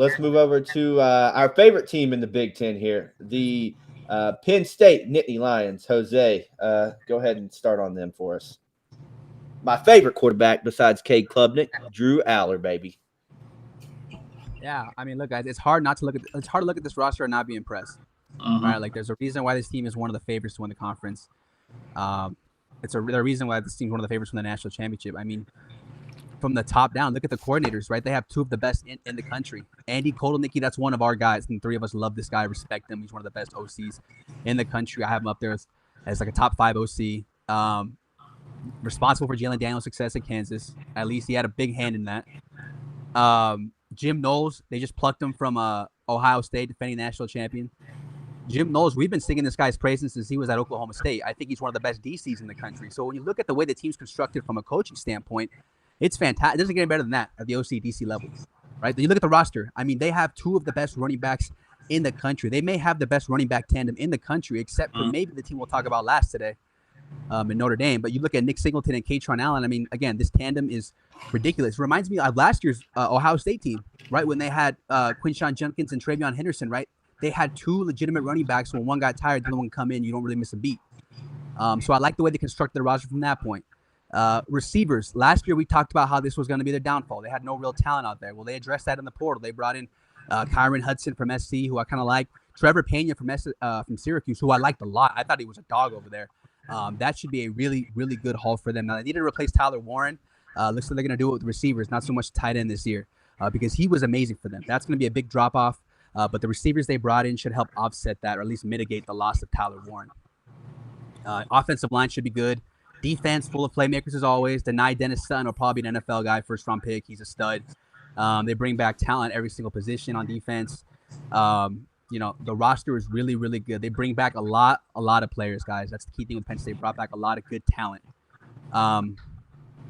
let's move over to our favorite team in the Big Ten here, the Penn State Nittany Lions. Jose, go ahead and start on them for us. My favorite quarterback besides Cade Klubnik, Drew Aller, baby. Yeah, I mean, look, guys, it's hard to look at this roster and not be impressed, right? Like, there's a reason why this team is one of the favorites to win the conference. There's a reason why this team's one of the favorites from the national championship. I mean, from the top down, look at the coordinators, right? They have two of the best in the country. Andy Kotelnicki, that's one of our guys, and three of us love this guy, respect him. He's one of the best OCs in the country. I have him up there as like a top 5 OC. Responsible for Jalen Daniels' success at Kansas. At least he had a big hand in that. Jim Knowles, they just plucked him from Ohio State, defending national champion. Jim Knowles, we've been singing this guy's praises since he was at Oklahoma State. I think he's one of the best DCs in the country. So when you look at the way the team's constructed from a coaching standpoint, it's fantastic. It doesn't get any better than that at the OC DC level, right? You look at the roster. I mean, they have two of the best running backs in the country. They may have the best running back tandem in the country, except for maybe the team we'll talk about last today in Notre Dame. But you look at Nick Singleton and Katron Allen. I mean, again, this tandem is ridiculous. It reminds me of last year's Ohio State team, right? When they had Quinshawn Jenkins and Travion Henderson, right? They had two legitimate running backs. When one got tired, the other one come in. You don't really miss a beat. So I like the way they constructed the roster from that point. Receivers. Last year, we talked about how this was going to be their downfall. They had no real talent out there. Well, they addressed that in the portal. They brought in Kyron Hudson from SC, who I kind of like. Trevor Pena from Syracuse, who I liked a lot. I thought he was a dog over there. That should be a really, really good haul for them. Now, they needed to replace Tyler Warren. Looks like they're going to do it with the receivers, not so much tight end this year, because he was amazing for them. That's going to be a big drop-off. But the receivers they brought in should help offset that, or at least mitigate the loss of Tyler Warren. Offensive line should be good. Defense full of playmakers as always. Denai Dennis Sutton will probably be an NFL guy, first-round pick. He's a stud. They bring back talent every single position on defense. The roster is really, really good. They bring back a lot of players, guys. That's the key thing with Penn State. Brought back a lot of good talent. And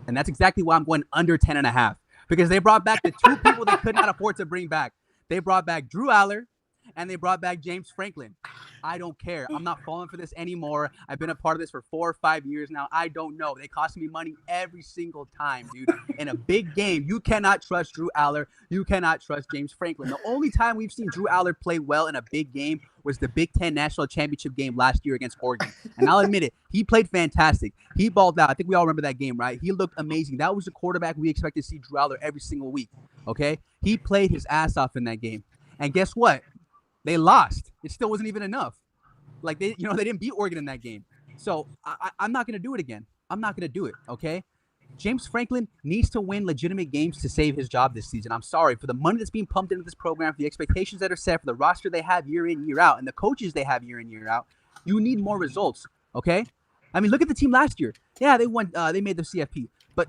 that's exactly why I'm going under 10.5, because they brought back the two people they could not afford to bring back. They brought back Drew Aller, and they brought back James Franklin. I don't care. I'm not falling for this anymore. I've been a part of this for 4 or 5 years now. I don't know. They cost me money every single time, dude. In a big game, you cannot trust Drew Aller. You cannot trust James Franklin. The only time we've seen Drew Aller play well in a big game was the Big Ten National Championship game last year against Oregon. And I'll admit it, he played fantastic. He balled out. I think we all remember that game, right? He looked amazing. That was the quarterback we expect to see Drew Aller every single week, okay? He played his ass off in that game. And guess what? They lost. It still wasn't even enough. Like, they didn't beat Oregon in that game. So I'm not going to do it again. I'm not going to do it, okay? James Franklin needs to win legitimate games to save his job this season. I'm sorry. For the money that's being pumped into this program, for the expectations that are set, for the roster they have year in, year out, and the coaches they have year in, year out, you need more results, okay? I mean, look at the team last year. Yeah, they won. They made the CFP. But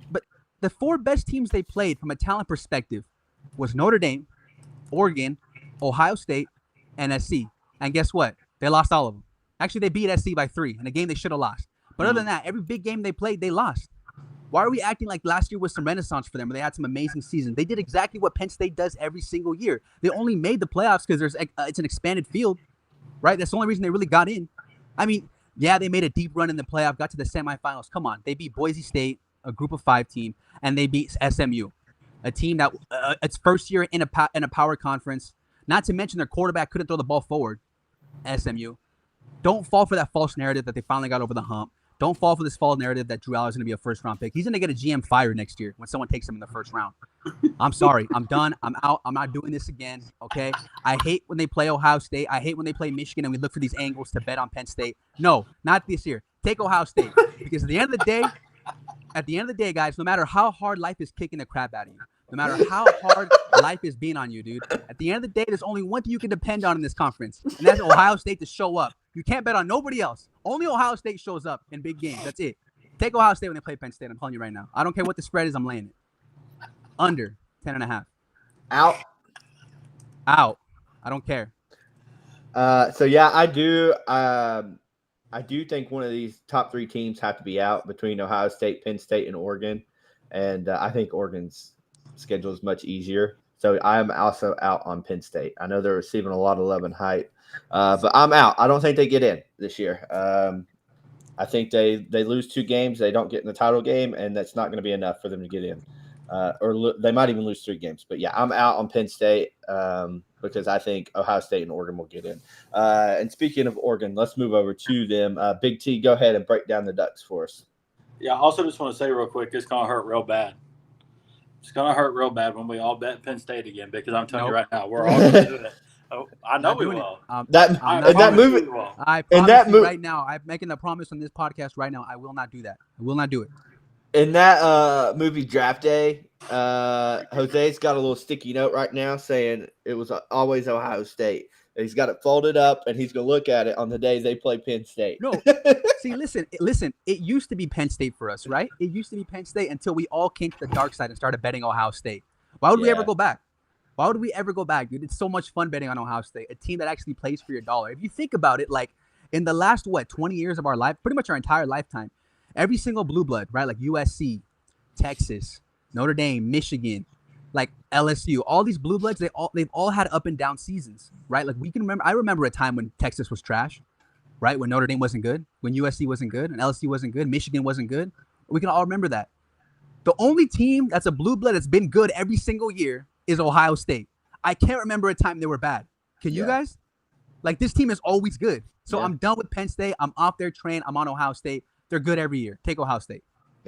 the 4 best teams they played from a talent perspective was Notre Dame, Oregon, Ohio State, and SC. And guess what? They lost all of them. Actually, they beat SC by 3 in a game they should have lost. But other than that, every big game they played, they lost. Why are we acting like last year was some renaissance for them, where they had some amazing seasons? They did exactly what Penn State does every single year. They only made the playoffs because it's an expanded field, right? That's the only reason they really got in. I mean, yeah, they made a deep run in the playoff, got to the semifinals. Come on. They beat Boise State, a group of 5 team, and they beat SMU, a team that its first year in a power conference. Not to mention their quarterback couldn't throw the ball forward. SMU. Don't fall for that false narrative that they finally got over the hump. Don't fall for this false narrative that Drew Aller is going to be a first-round pick. He's going to get a GM fired next year when someone takes him in the first round. I'm sorry. I'm done. I'm out. I'm not doing this again, okay? I hate when they play Ohio State. I hate when they play Michigan and we look for these angles to bet on Penn State. No, not this year. Take Ohio State. Because at the end of the day, guys, no matter how hard life is kicking the crap out of you, no matter how hard life is being on you, dude, at the end of the day, there's only one thing you can depend on in this conference, and that's Ohio State to show up. You can't bet on nobody else. Only Ohio State shows up in big games. That's it. Take Ohio State when they play Penn State. I'm telling you right now. I don't care what the spread is. I'm laying it. Under 10.5. Out. I don't care. So yeah, I do. I do think one of these top 3 teams have to be out between Ohio State, Penn State, and Oregon. And I think Oregon's schedule is much easier. So I'm also out on Penn State. I know they're receiving a lot of love and hype, but I'm out. I don't think they get in this year. I think they lose 2 games. They don't get in the title game, and that's not going to be enough for them to get in. they might even lose 3 games. But yeah, I'm out on Penn State because I think Ohio State and Oregon will get in. And speaking of Oregon, let's move over to them. Big T, go ahead and break down the Ducks for us. Yeah, I also just want to say real quick, it's going to hurt real bad. It's going to hurt real bad when we all bet Penn State again, because I'm telling you right now, we're all going to do it. Oh, I know we will. That movie. I promise you right now, I'm making a promise on this podcast right now. I will not do that. I will not do it. In that movie Draft Day, Jose's got a little sticky note right now saying it was always Ohio State. And he's got it folded up, and he's going to look at it on the day they play Penn State. No, see, listen. It used to be Penn State for us, right? It used to be Penn State until we all came to the dark side and started betting Ohio State. Why would we ever go back? Why would we ever go back, dude? It's so much fun betting on Ohio State, a team that actually plays for your dollar. If you think about it, like in the last, 20 years of our life, pretty much our entire lifetime, every single blue blood, right? Like USC, Texas, Notre Dame, Michigan, like LSU, all these blue bloods, they've all had up and down seasons, right? Like I remember a time when Texas was trash, right? When Notre Dame wasn't good, when USC wasn't good, and LSU wasn't good, Michigan wasn't good. We can all remember that. The only team that's a blue blood that's been good every single year is Ohio State. I can't remember a time they were bad. Can you guys? Like, this team is always good. So I'm done with Penn State. I'm off their train. I'm on Ohio State. They're good every year. Take Ohio State.